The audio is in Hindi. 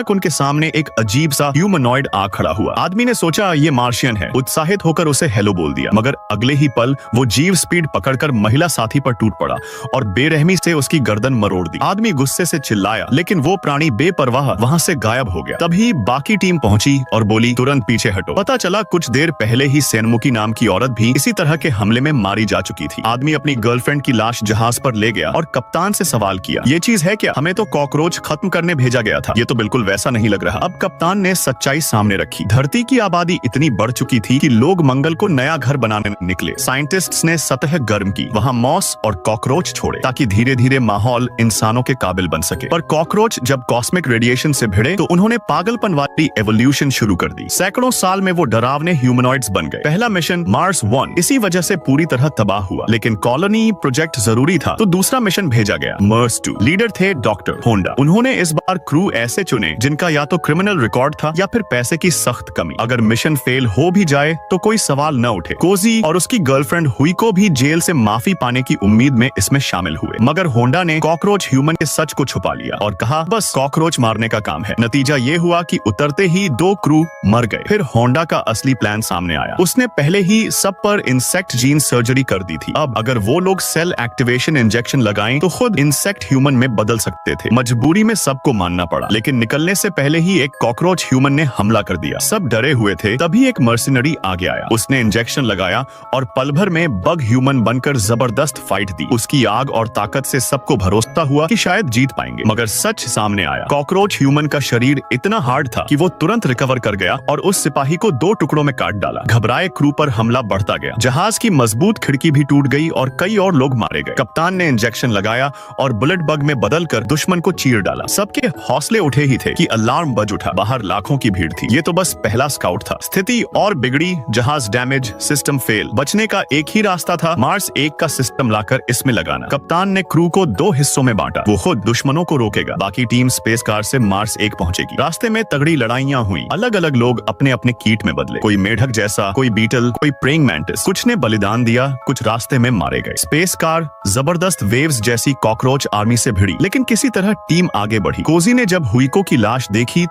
उनके सामने एक अजीब सा ह्यूमनॉइड आ खड़ा हुआ। आदमी ने सोचा ये मार्शियन है, उत्साहित होकर उसे हेलो बोल दिया, मगर अगले ही पल वो जीव स्पीड पकड़कर महिला साथी पर टूट पड़ा और बेरहमी से उसकी गर्दन मरोड़ दी। आदमी गुस्से से चिल्लाया, लेकिन वो प्राणी बेपरवाह वहां से गायब हो गया। तभी बाकी टीम पहुंची और बोली, तुरंत पीछे हटो। पता चला कुछ देर पहले ही सेनमुकी नाम की औरत भी इसी तरह के हमले में मारी जा चुकी थी। आदमी अपनी गर्लफ्रेंड की लाश जहाज पर ले गया और कप्तान से सवाल किया, ये चीज है क्या? हमें तो कॉकरोच खत्म करने भेजा गया था, ये तो बिल्कुल वैसा नहीं लग रहा। अब कप्तान ने सच्चाई सामने रखी। धरती की आबादी इतनी बढ़ चुकी थी कि लोग मंगल को नया घर बनाने निकले। साइंटिस्ट्स ने सतह गर्म की, वहां मॉस और कॉकरोच छोड़े ताकि धीरे धीरे माहौल इंसानों के काबिल बन सके। पर कॉकरोच जब कॉस्मिक रेडिएशन से भिड़े तो उन्होंने पागलपन वाली एवोल्यूशन शुरू कर दी। सैकड़ों साल में वो डरावने ह्यूमनॉइड्स बन गए। पहला मिशन मार्स 1 इसी वजह से पूरी तरह तबाह हुआ, लेकिन कॉलोनी प्रोजेक्ट जरूरी था तो दूसरा मिशन भेजा गया, मार्स 2। लीडर थे डॉक्टर होंडा। उन्होंने इस बार क्रू ऐसे चुने जिनका या तो क्रिमिनल रिकॉर्ड था या फिर पैसे की सख्त कमी। अगर मिशन फेल हो भी जाए तो कोई सवाल न उठे। कोजी और उसकी गर्लफ्रेंड हुई को भी जेल से माफी पाने की उम्मीद में इसमें शामिल हुए, मगर होंडा ने कॉकरोच ह्यूमन के सच को छुपा लिया और कहा बस कॉकरोच मारने का काम है। नतीजा ये हुआ कि उतरते ही 2 क्रू मर गए। फिर होंडा का असली प्लान सामने आया। उसने पहले ही सब पर इंसेक्ट जीन सर्जरी कर दी थी। अब अगर वो लोग सेल एक्टिवेशन इंजेक्शन लगाएं तो खुद इंसेक्ट ह्यूमन में बदल सकते थे। मजबूरी में सबको मानना पड़ा, लेकिन निकलने से पहले ही एक कॉकरोच ह्यूमन ने हमला कर दिया। सब डरे हुए थे, तभी एक मर्सिनरी आगे आया। उसने इंजेक्शन लगाया और पल भर में बग ह्यूमन बनकर जबरदस्त फाइट दी। उसकी आग और ताकत से सबको भरोसा हुआ कि शायद जीत पाएंगे, मगर सच सामने आया। कॉकरोच ह्यूमन का शरीर इतना हार्ड था कि वो तुरंत रिकवर कर गया और उस सिपाही को 2 टुकड़ों में काट डाला। घबराए क्रू पर हमला बढ़ता गया। जहाज की मजबूत खिड़की भी टूट गई और कई और लोग मारे गए। कप्तान ने इंजेक्शन लगाया और बुलेट बग में बदलकर दुश्मन को चीर डाला। सबके हौसले उठे ही थे कि अलार्म बज उठा। बाहर लाखों की भीड़ थी। ये तो बस पहला स्काउट था। स्थिति और बिगड़ी। जहाज डैमेज, सिस्टम फेल। बचने का एक ही रास्ता था, मार्स 1 का सिस्टम लाकर इसमें लगाना। कप्तान ने क्रू को 2 हिस्सों में बांटा। वो खुद दुश्मनों को रोकेगा, बाकी टीम स्पेस कार से मार्स 1 पहुंचेगी। रास्ते में तगड़ी लड़ाइयां हुई। अलग अलग लोग अपने अपने कीट में बदले। कोई मेढक जैसा, कोई बीटल, कोई प्रेइंग मैंटिस। कुछ ने बलिदान दिया, कुछ रास्ते में मारे गए। स्पेस कार जबरदस्त वेव्स जैसी कॉकरोच आर्मी से भिड़ी, लेकिन किसी तरह टीम आगे बढ़ी। कोजी ने जब हुईको की लाश देखी